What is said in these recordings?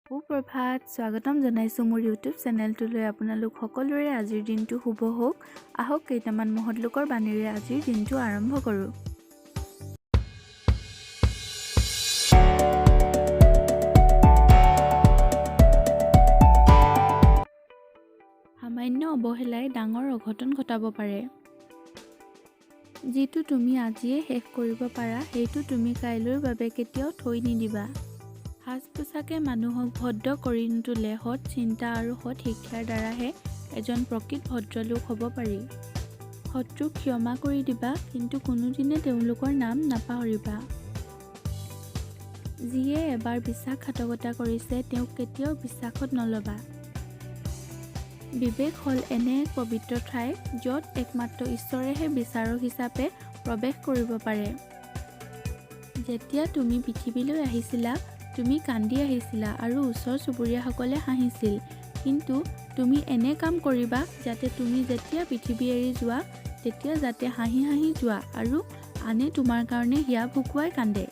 সুপ্ৰভাত, স্বাগতম জনাইছোঁ মোৰ ইউটিউব চেনেলটোলৈ। আপোনালোক সকলোৰে আজিৰ দিনটো শুভ হওক। আহক কেইটামান মহৎ লোকৰ বাণীৰে আজিৰ দিনটো আৰম্ভ কৰোঁ। সামান্য অৱহেলাই ডাঙৰ অঘটন ঘটাব পাৰে। যিটো তুমি আজিয়ে শেষ কৰিব পাৰা, সেইটো তুমি কাইলৈৰ বাবে কেতিয়াও থৈ নিদিবা। সাজ পোছাকে মানুহক ভদ্ৰ কৰি নোতোলে, সৎ চিন্তা আৰু সৎ শিক্ষাৰ দ্বাৰাহে এজন প্ৰকৃত ভদ্ৰলোক হ'ব পাৰি। শত্ৰুক ক্ষমা কৰি দিবা, কিন্তু কোনোদিনে তেওঁলোকৰ নাম নাপাহৰিবা। যিয়ে এবাৰ বিশ্বাসঘাতকতা কৰিছে, তেওঁক কেতিয়াও বিশ্বাসত নল'বা। বিবেক হ'ল এনে এক পবিত্ৰ ঠাই, য'ত একমাত্ৰ ঈশ্বৰেহে বিচাৰক হিচাপে প্ৰৱেশ কৰিব পাৰে। যেতিয়া তুমি পৃথিৱীলৈ আহিছিলা, তুমি কান্দি আহিছিলা আৰু ওচৰ চুবুৰীয়াসকলে হাঁহিছিল। কিন্তু তুমি এনে কাম কৰিবা যাতে তুমি যেতিয়া পৃথিৱী এৰি যোৱা, তেতিয়া যাতে হাঁহি হাঁহি যোৱা আৰু আনে তোমাৰ কাৰণে হিয়া ভুকুৱাই কান্দে।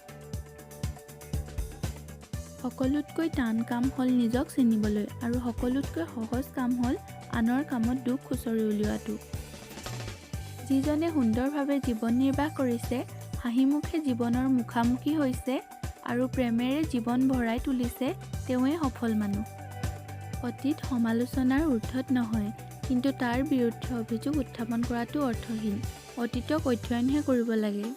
সকলোতকৈ টান কাম হ'ল নিজক চিনিবলৈ, আৰু সকলোতকৈ সহজ কাম হ'ল আনৰ কামত দুখ খুচৰি উলিওৱাটো। যিজনে সুন্দৰভাৱে জীৱন নিৰ্বাহ কৰিছে, হাঁহিমুখে জীৱনৰ মুখামুখি হৈছে আৰু প্ৰেমেৰে জীৱন ভৰাই তুলিছে, তেওঁৱেই সফল মানুহ। অতীত সমালোচনাৰ ঊৰ্ধ্বত নহয়, কিন্তু তাৰ বিৰুদ্ধে অভিযোগ উত্থাপন কৰাটো অৰ্থহীন। অতীতক অধ্যয়নহে কৰিব লাগে।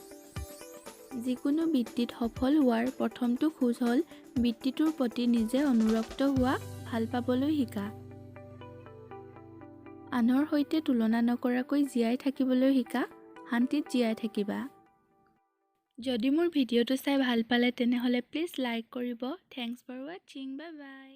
যিকোনো বৃত্তিত সফল হোৱাৰ প্ৰথমটো খোজ হ'ল বৃত্তিটোৰ প্ৰতি নিজে অনুৰক্ত হোৱা, ভাল পাবলৈ শিকা। আনৰ সৈতে তুলনা নকৰাকৈ জীয়াই থাকিবলৈ শিকা, শান্তিত জীয়াই থাকিবা। যদি মোৰ ভিডিঅ'টো চাই ভাল পালে তেনেহ'লে প্লিজ লাইক কৰিব। থেংকছ ফৰ ৱাচিং, বাই বাই।